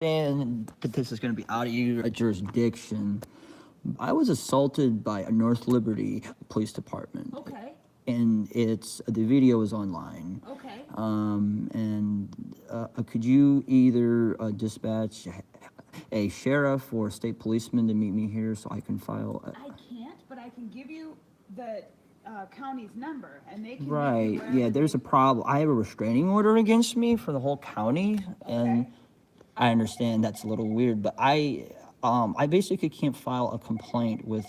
understand that this is going to be out of your jurisdiction. I was assaulted by a North Liberty Police Department. Okay. And the video is online. Okay. Could you either dispatch a sheriff or a state policeman to meet me here so I can file? I can't, but I can give you the county's number, and they can. Right. Yeah. There's a problem. I have a restraining order against me for the whole county, and Okay. I understand that's a little weird, but I basically can't file a complaint with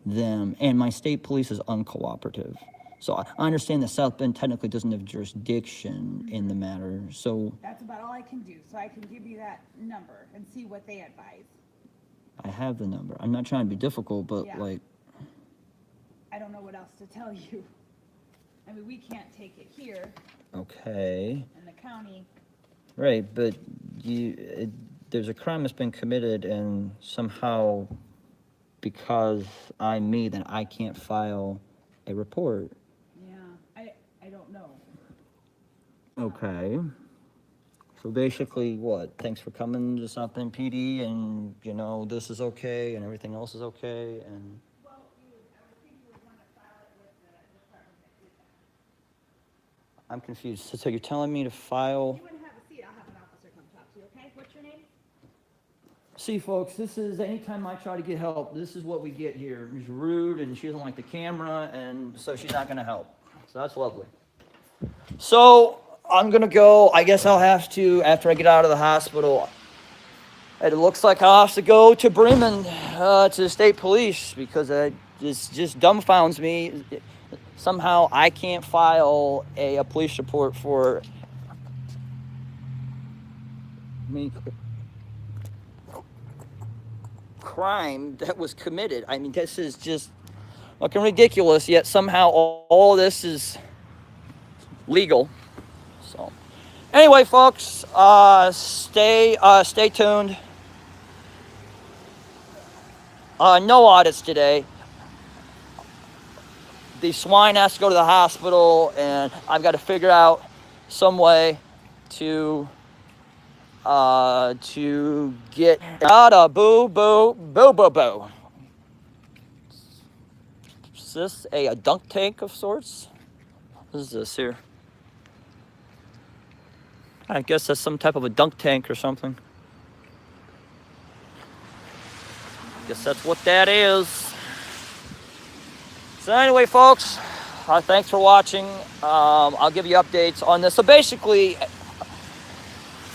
them, and my state police is uncooperative. So I understand that South Bend technically doesn't have jurisdiction in the matter. So That's about all I can do. So I can give you that number and see what they advise. I have the number. I'm not trying to be difficult, but Yeah. like, I don't know what else to tell you. I mean, we can't take it here okay, in the county. right, but there's a crime that's been committed, and somehow, because I'm me, then I can't file a report. Yeah, I don't know. Okay. So basically, what? Thanks for coming to South Bend PD, and this is okay, and everything else is okay, and. Well, I would think you would want to file it with the department that did that. I'm confused. So you're telling me to file? You wouldn't have a seat. I'll have an officer come talk to you, okay? What's your name? See, folks, this is anytime I try to get help, this is what we get here. She's rude, and she doesn't like the camera, and so she's not going to help. So that's lovely. So I'm going to go. I guess I'll have to, after I get out of the hospital, it looks like I'll have to go to Bremen, to the state police, because this just dumbfounds me. Somehow I can't file a police report for me. Crime that was committed. I mean, this is just looking ridiculous, yet somehow all this is legal. So anyway, folks, stay tuned. No audits today. The swine has to go to the hospital, and I've got to figure out some way to get out of boo. Is this a dunk tank of sorts? What is this here? I guess that's some type of a dunk tank or something. Guess that's what that is. So anyway, folks, thanks for watching. I'll give you updates on this. So basically,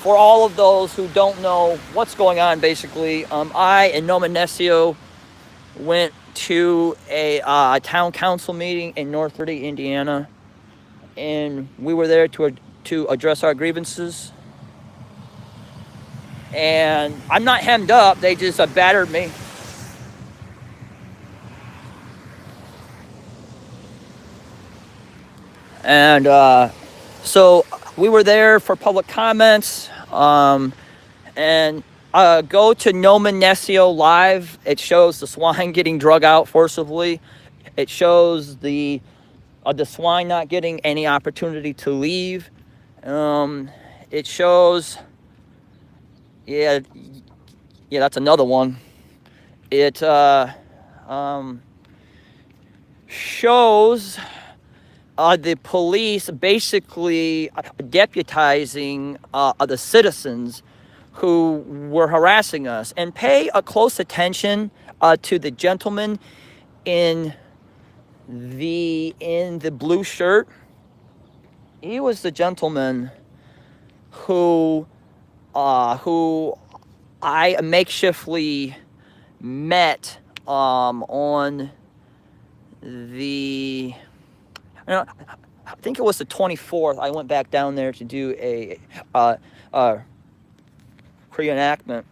for all of those who don't know what's going on, basically, I and Noma Nescio went to a town council meeting in North Liberty, Indiana, and we were there to address our grievances. And I'm not hemmed up; they just battered me. And so we were there for public comments, and go to Noma Nescio Live. It shows the swine getting drug out forcibly. It shows the swine not getting any opportunity to leave. It shows, yeah, that's another one. It shows the police basically deputizing the citizens who were harassing us. And pay a close attention to the gentleman in the blue shirt. He was the gentleman who I makeshiftly met on the. I think it was the 24th. I went back down there to do a reenactment,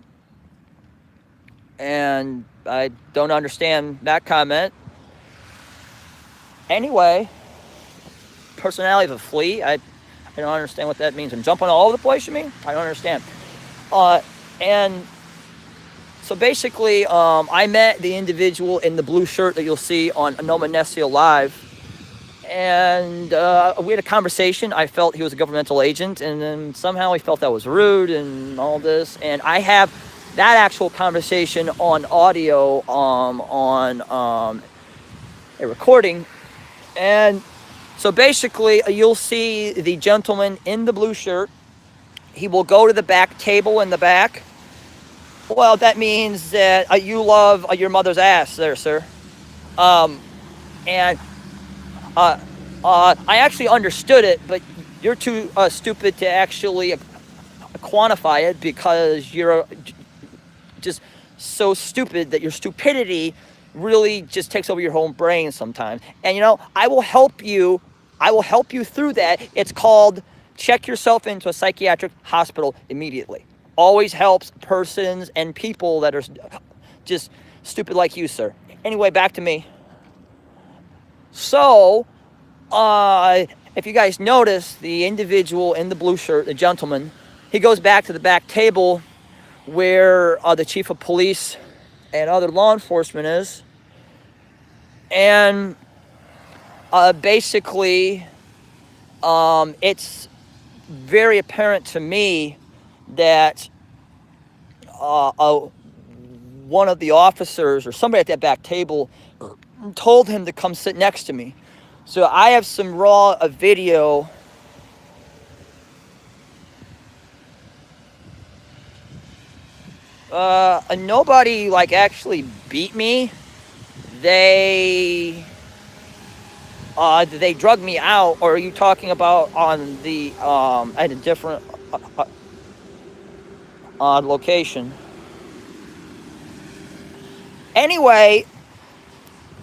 and I don't understand that comment. Anyway, personality of a flea. I don't understand what that means. I'm jumping all over the place, you mean? I don't understand. And so basically, I met the individual in the blue shirt that you'll see on Noma Nescio Live. and we had a conversation. I felt he was a governmental agent, and then somehow he felt that was rude and all this. And I have that actual conversation on audio, on a recording. And so basically, you'll see the gentleman in the blue shirt. He will go to the back table in the back. Well, that means that you love your mother's ass there, sir. And I actually understood it, but you're too stupid to actually quantify it, because you're just so stupid that your stupidity really just takes over your whole brain sometimes. And I will help you. I will help you through that. It's called check yourself into a psychiatric hospital immediately. Always helps persons and people that are just stupid like you, sir. Anyway, back to me. So, if you guys notice, the individual in the blue shirt, the gentleman, he goes back to the back table where the chief of police and other law enforcement is. And basically, it's very apparent to me that one of the officers or somebody at that back table told him to come sit next to me. So I have some raw video. Nobody actually beat me. They drug me out. Or are you talking about on the at a different location? Anyway,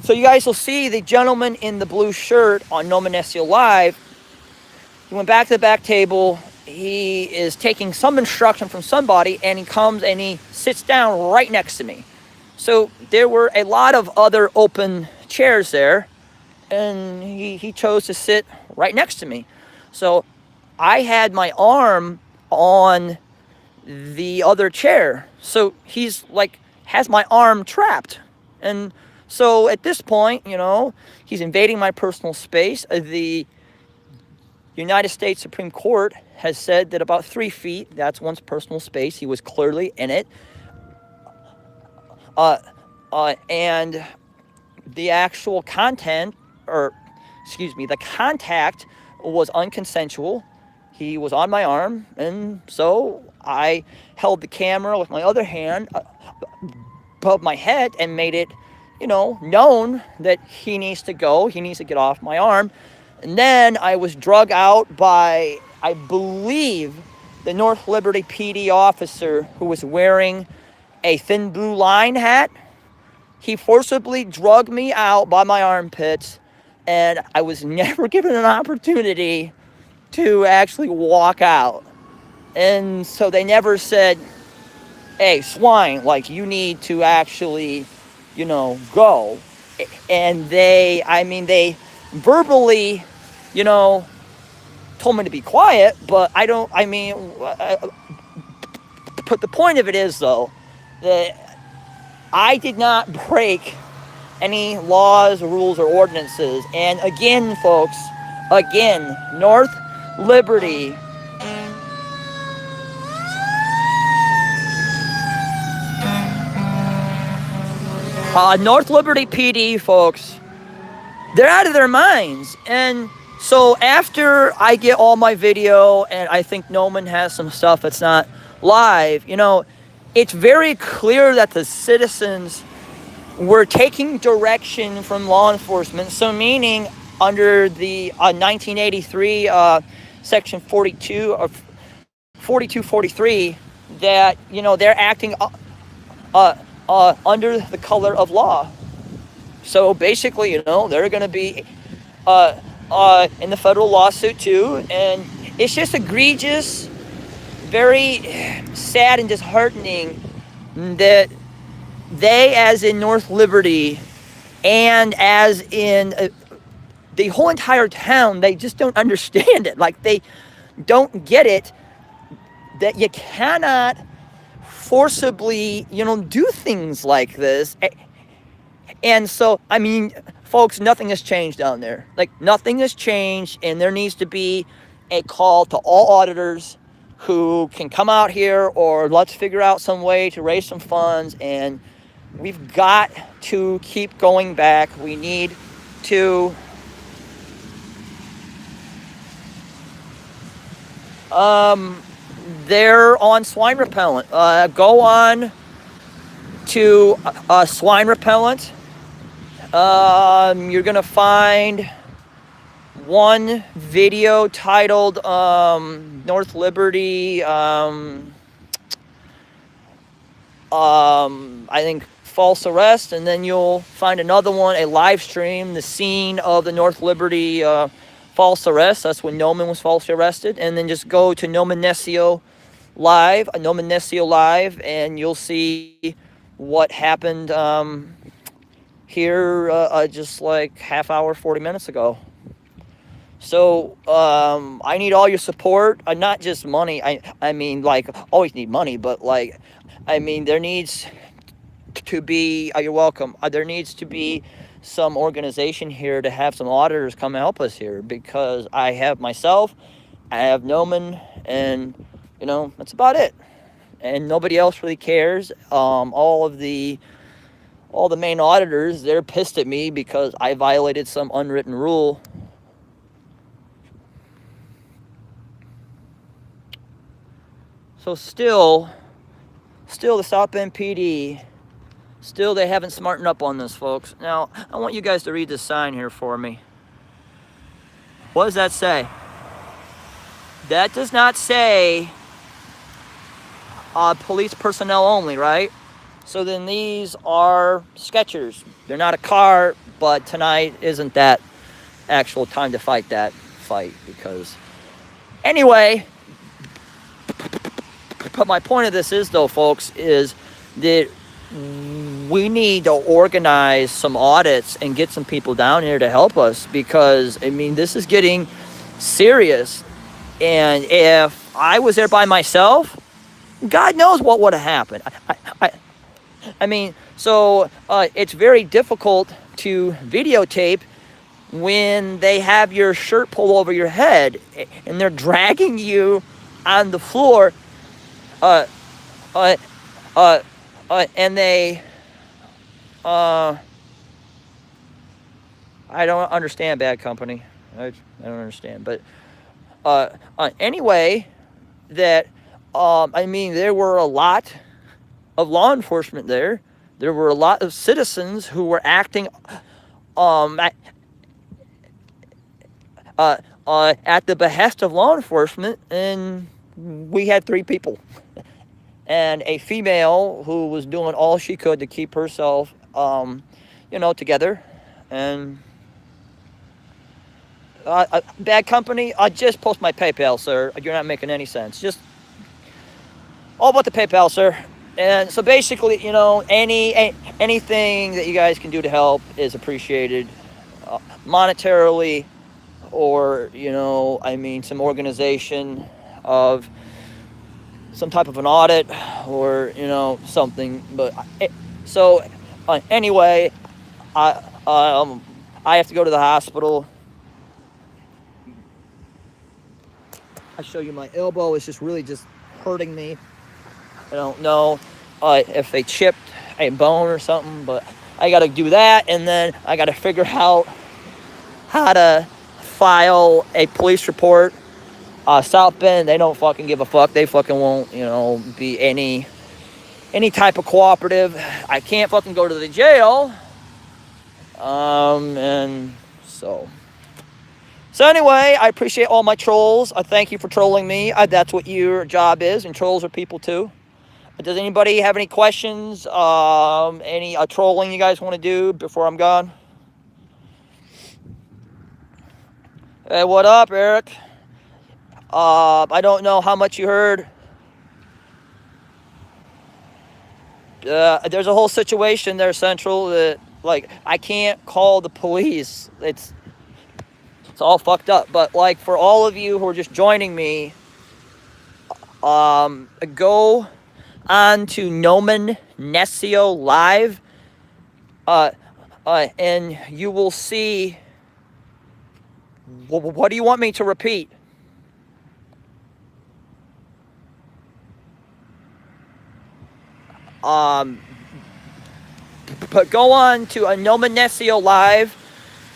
so you guys will see the gentleman in the blue shirt on No Manesio Live. He went back to the back table. He is taking some instruction from somebody, and he comes and he sits down right next to me. So there were a lot of other open chairs there, and he chose to sit right next to me. So I had my arm on the other chair. So he's has my arm trapped. And so at this point, he's invading my personal space. The United States Supreme Court has said that about 3 feet, that's one's personal space. He was clearly in it. And the actual contact was unconsensual. He was on my arm, and so I held the camera with my other hand above my head and made it, known that he needs to go. He needs to get off my arm. And then I was drug out by, I believe, the North Liberty PD officer who was wearing a thin blue line hat. He forcibly drugged me out by my armpits, and I was never given an opportunity to actually walk out. And so they never said, hey, swine, you need to actually, go. And they verbally, told me to be quiet, but but the point of it is, though, that I did not break any laws, rules, or ordinances. And again, folks, North Liberty. North Liberty PD, folks, they're out of their minds. And so after I get all my video, and I think Noman has some stuff that's not live, it's very clear that the citizens were taking direction from law enforcement. So meaning under the 1983 section 42 or 4243, that they're acting under the color of law. So basically, they're going to be in the federal lawsuit too, and it's just egregious, very sad and disheartening that they, as in North Liberty, and as in the whole entire town, they just don't understand it. They don't get it that you cannot forcibly, do things like this. And so, folks, nothing has changed down there. Like, nothing has changed, and there needs to be a call to all auditors who can come out here, or let's figure out some way to raise some funds, and we've got to keep going back. We need to they're on swine repellent. Go on to swine repellent. You're gonna find one video titled North Liberty, I think false arrest, and then you'll find another one, a live stream, the scene of the North Liberty false arrest. That's when Noman was falsely arrested. And then just go to Noman Nescio Live, and you'll see what happened here just like half hour, 40 minutes ago. So I need all your support, not just money. I mean, like, always need money, but like, I mean, there needs to be, you're welcome, there needs to be some organization here to have some auditors come help us here, because I have myself, I have Noman, and, you know, that's about it. And nobody else really cares. All the main auditors, they're pissed at me because I violated some unwritten rule. So still the South Bend PD, still they haven't smartened up on this, folks. Now, I want you guys to read this sign here for me. What does that say? That does not say police personnel only, right? So then these are Skechers. They're not a car, but tonight isn't that actual time to fight that fight, because anyway. But my point of this is, though, folks, is that we need to organize some audits and get some people down here to help us, because, I mean, this is getting serious. And if I was there by myself, God knows what would have happened. I mean, so it's very difficult to videotape when they have your shirt pulled over your head and they're dragging you on the floor. And they, I don't understand, bad company. I don't understand, but, anyway, that, I mean, there were a lot of law enforcement there. There were a lot of citizens who were acting, at the behest of law enforcement, and we had 3 people. And a female who was doing all she could to keep herself, you know, together. And bad company, just post my PayPal, sir. You're not making any sense. Just all about the PayPal, sir. And so basically, you know, anything that you guys can do to help is appreciated, monetarily, or, you know, I mean, some organization of some type of an audit, or, you know, something. But so anyway, I have to go to the hospital. I show you my elbow is just really just hurting me. I don't know if they chipped a bone or something, but I got to do that, and then I got to figure out how to file a police report. South Bend, they don't fucking give a fuck. They fucking won't, you know, be any type of cooperative. I can't fucking go to the jail. And so anyway, I appreciate all my trolls. I thank you for trolling me. That's what your job is, and trolls are people too. Does anybody have any questions? Any trolling you guys want to do before I'm gone? Hey, what up, Eric? I don't know how much you heard. There's a whole situation there, Central, that, like, I can't call the police. It's all fucked up. But, like, for all of you who are just joining me, go on to Noman Nescio Live. and you will see. What do you want me to repeat? Um, but go on to a Nomenesio Live,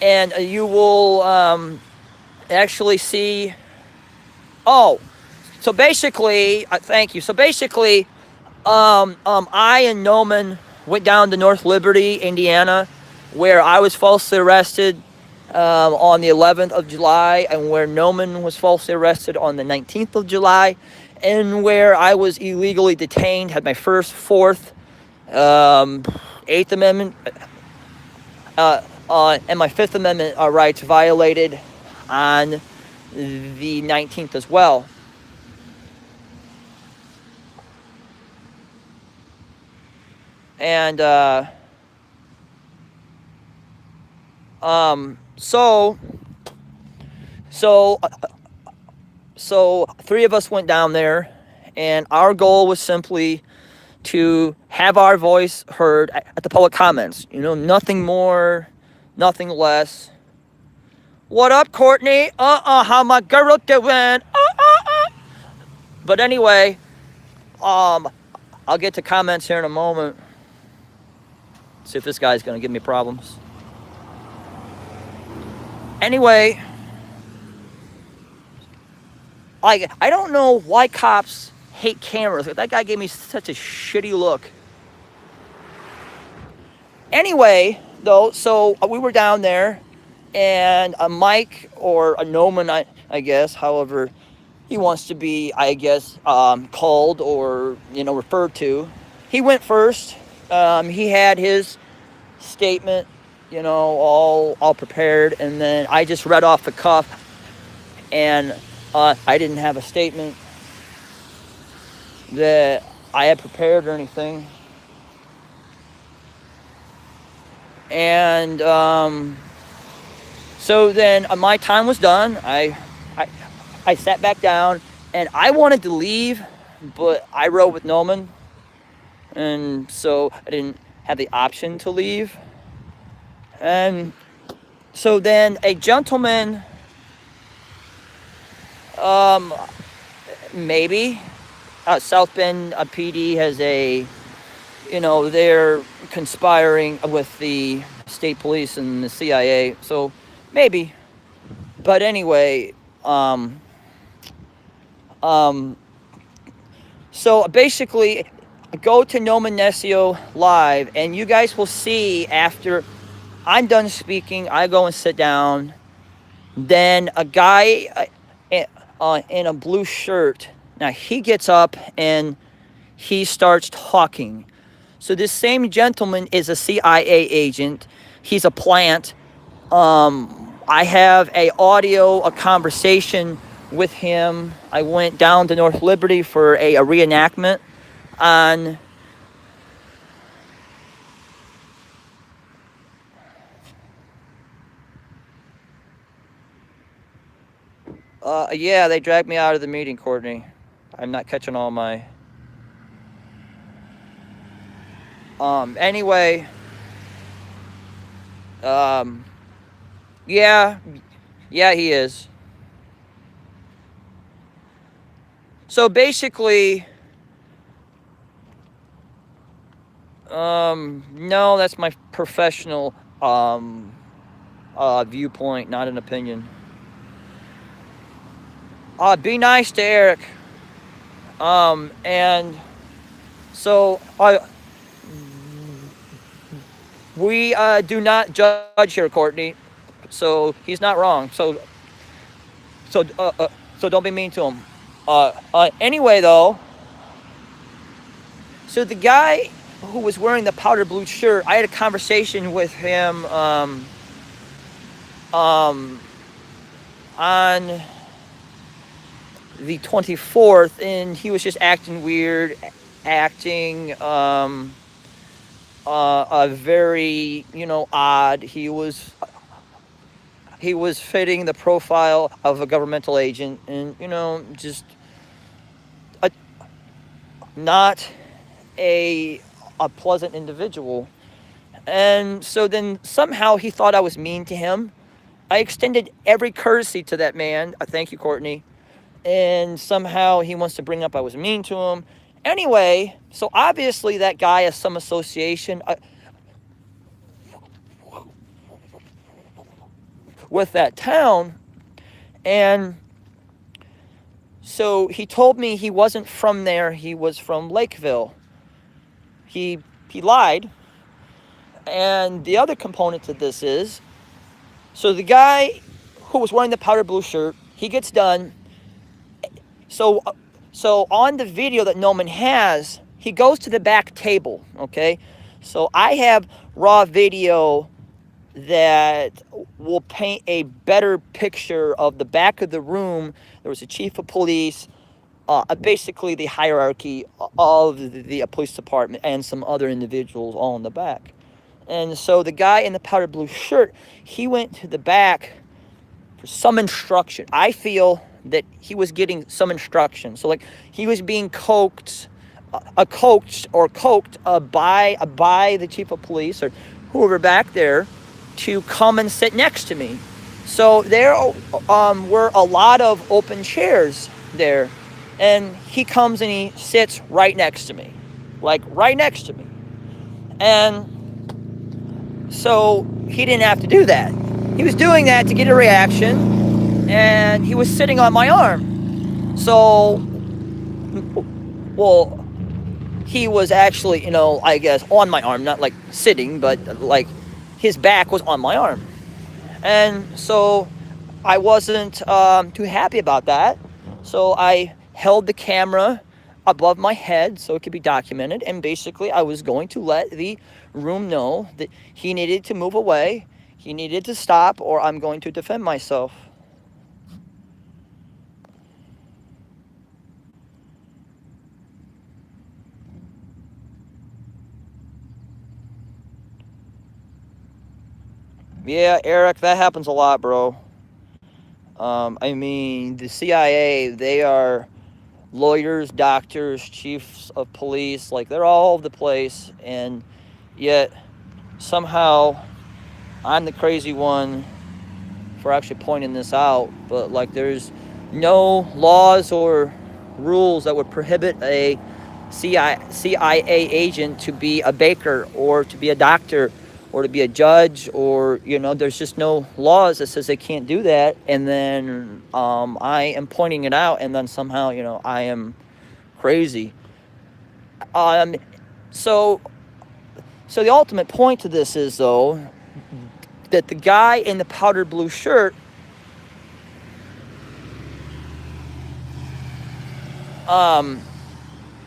and you will actually see. Oh, so basically, thank you. So basically, I and Noman went down to North Liberty, Indiana, where I was falsely arrested on the 11th of July, and where Noman was falsely arrested on the 19th of July, and where I was illegally detained, had my first, fourth, Eighth Amendment, and my Fifth Amendment rights violated on the 19th as well. And so three of us went down there, and our goal was simply to have our voice heard at the public comments. You know, nothing more, nothing less. What up, Courtney? How my girl doing? But anyway, I'll get to comments here in a moment. See if this guy's gonna give me problems. Anyway, I don't know why cops hate cameras. That guy gave me such a shitty look. Anyway, though, so we were down there, and a Mike, or a Noman, I guess, however he wants to be, I guess, called or, referred to. He went first. He had his statement, all prepared, and then I just read off the cuff, and I didn't have a statement that I had prepared or anything. And so then my time was done. I sat back down, and I wanted to leave, but I rode with Noman, and so I didn't have the option to leave. And so then a gentleman, maybe, South Bend PD has they're conspiring with the state police and the CIA, so maybe. But anyway, so basically, go to Nomenesio Live, and you guys will see after I'm done speaking, I go and sit down. Then a guy in a blue shirt, now he gets up and he starts talking. So this same gentleman is a CIA agent. He's a plant. I have a conversation with him. I went down to North Liberty for a reenactment on yeah, they dragged me out of the meeting, Courtney. I'm not catching all my anyway, yeah, he is. So basically, no, that's my professional, viewpoint, not an opinion. Be nice to Eric. And so we do not judge here, Courtney. So he's not wrong. So don't be mean to him. Anyway, though, so the guy who was wearing the powder blue shirt, I had a conversation with him on the 24th, and he was just acting weird, acting very, odd. He was fitting the profile of a governmental agent, and just not a pleasant individual. And so then somehow he thought I was mean to him. I extended every courtesy to that man. Thank you, Courtney. And somehow he wants to bring up I was mean to him. Anyway, so obviously that guy has some association with that town. And so he told me he wasn't from there. He was from Lakeville. He lied. And the other component to this is, so the guy who was wearing the powder blue shirt, he gets done. So on the video that Noman has, he goes to the back table, okay? So I have raw video that will paint a better picture of the back of the room. There was a chief of police, basically the hierarchy of the police department, and some other individuals all in the back. And so the guy in the powder blue shirt, he went to the back for some instruction. I feel that he was getting some instruction. So like he was being coaxed by the chief of police or whoever back there to come and sit next to me. So there were a lot of open chairs there. And he comes and he sits right next to me. Like right next to me. And so he didn't have to do that. He was doing that to get a reaction, and he was sitting on my arm. So, well, he was actually, I guess, on my arm, not like sitting, but like his back was on my arm. And so I wasn't too happy about that. So I held the camera above my head so it could be documented, and basically I was going to let the room know that he needed to move away, he needed to stop, or I'm going to defend myself. Yeah, Eric, that happens a lot, bro. I mean, the CIA, they are lawyers, doctors, chiefs of police, like they're all over the place, and yet somehow I'm the crazy one for actually pointing this out. But like there's no laws or rules that would prohibit a CIA agent to be a baker or to be a doctor or to be a judge, or there's just no laws that says they can't do that. And then I am pointing it out, and then somehow I am crazy. So the ultimate point to this is, though, that the guy in the powder blue shirt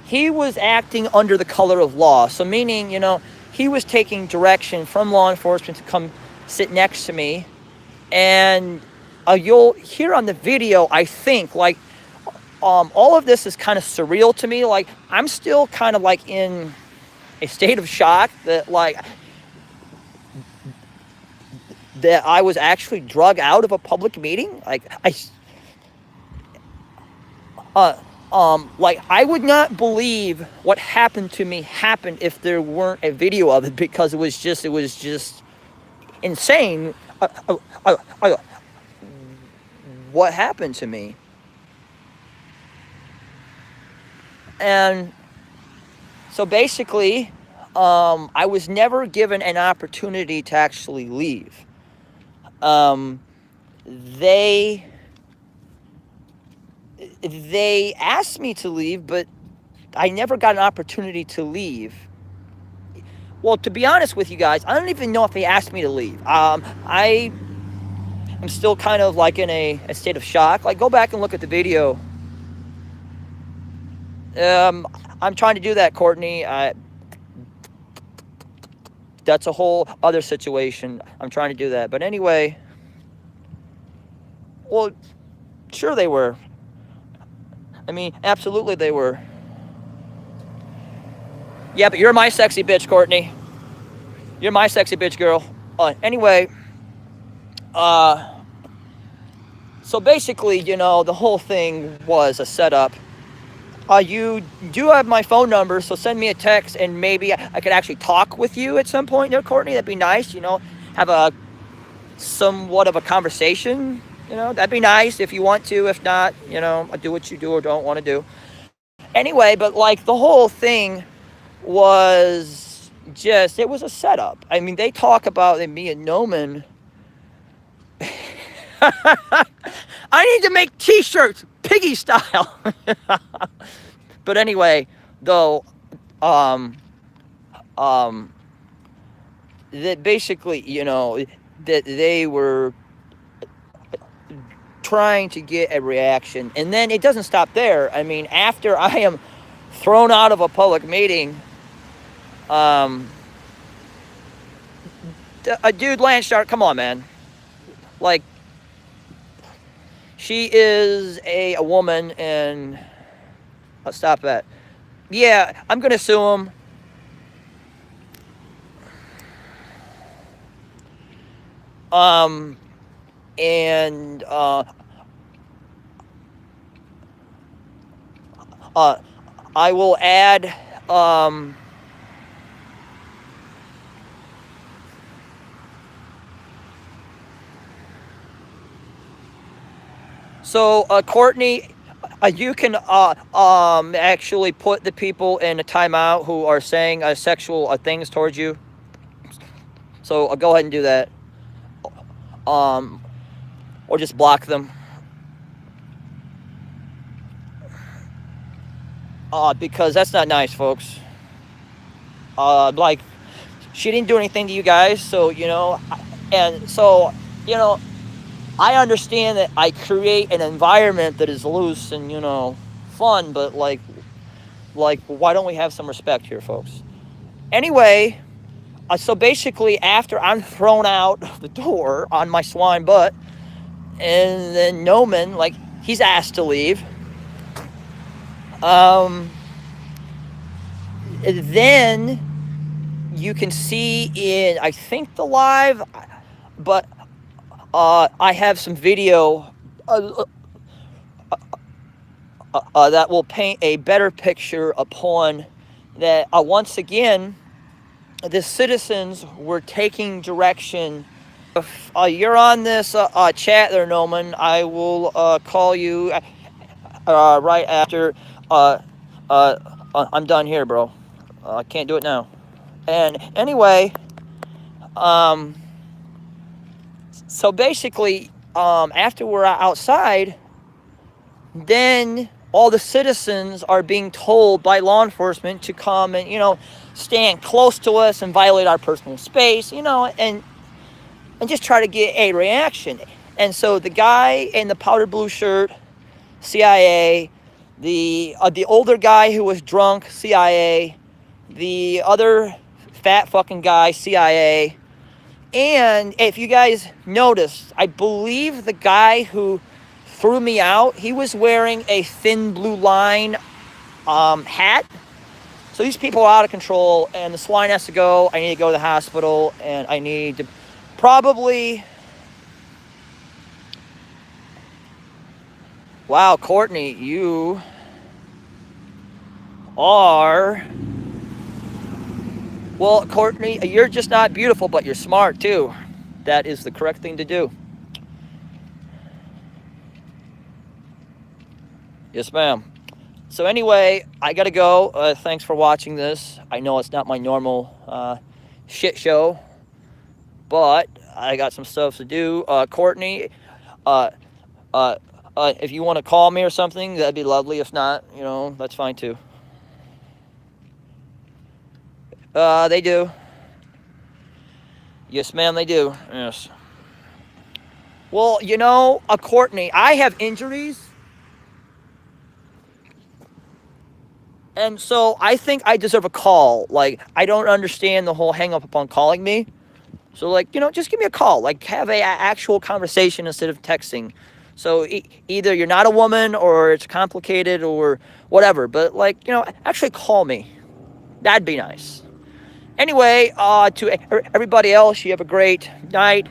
he was acting under the color of law. So meaning, he was taking direction from law enforcement to come sit next to me. And you'll hear on the video, I think, like, all of this is kind of surreal to me. Like, I'm still kind of like in a state of shock that I was actually drug out of a public meeting. Like, I would not believe what happened to me happened if there weren't a video of it, because it was just insane. What happened to me? And so basically, I was never given an opportunity to actually leave. They asked me to leave, but I never got an opportunity to leave. Well, to be honest with you guys, I don't even know if they asked me to leave. I am still kind of like in a state of shock. Like, go back and look at the video. I'm trying to do that, Courtney. That's a whole other situation. I'm trying to do that. But anyway, well, sure they were. I mean, absolutely they were. Yeah, but you're my sexy bitch, Courtney. You're my sexy bitch, girl. Anyway, so basically, the whole thing was a setup. you do have my phone number, so send me a text, and maybe I could actually talk with you at some point there, Courtney. That'd be nice, have a somewhat of a conversation. That'd be nice if you want to. If not, do what you do or don't want to do. Anyway, but like the whole thing was it was a setup. I mean, they talk about me and Noman. I need to make t-shirts, piggy style. But anyway, though, that basically, that they were trying to get a reaction. And then it doesn't stop there. I mean, after I am thrown out of a public meeting, dude, Landshark, come on, man. Like, she is a woman, and I'll stop that. Yeah, I'm going to sue him. And I will add so Courtney, you can actually put the people in a timeout who are saying sexual things towards you. So I'll go ahead and do that. Or just block them. Because that's not nice, folks. Like, she didn't do anything to you guys, so, and so, I understand that I create an environment that is loose and, fun, but like, why don't we have some respect here, folks? Anyway, so basically, after I'm thrown out the door on my swine butt, and then Noman, like, he's asked to leave. Then you can see in, I think, the live, but I have some video that will paint a better picture upon that. Once again, the citizens were taking direction. If you're on this chat there, Noman, I will call you right after I'm done here, bro. I can't do it now. And anyway, so basically, after we're outside, then all the citizens are being told by law enforcement to come and, stand close to us and violate our personal space, and just try to get a reaction. And so the guy in the powder blue shirt, CIA, the older guy who was drunk, CIA, the other fat fucking guy, CIA, and if you guys noticed, I believe the guy who threw me out, he was wearing a thin blue line hat. So these people are out of control, and the swine has to go. I need to go to the hospital, and I need to probably... Wow, Courtney, you are... Well, Courtney, you're just not beautiful, but you're smart, too. That is the correct thing to do. Yes, ma'am. So anyway, I gotta go. Thanks for watching this. I know it's not my normal shit show, but I got some stuff to do. Courtney, if you want to call me or something, that'd be lovely. If not, that's fine too. They do. Yes, ma'am, they do. Yes. Well, Courtney, I have injuries. And so I think I deserve a call. Like, I don't understand the whole hang up upon calling me. So, like, just give me a call. Like, have a actual conversation instead of texting. So either you're not a woman or it's complicated or whatever. But, like, actually call me. That'd be nice. Anyway, to everybody else, you have a great night.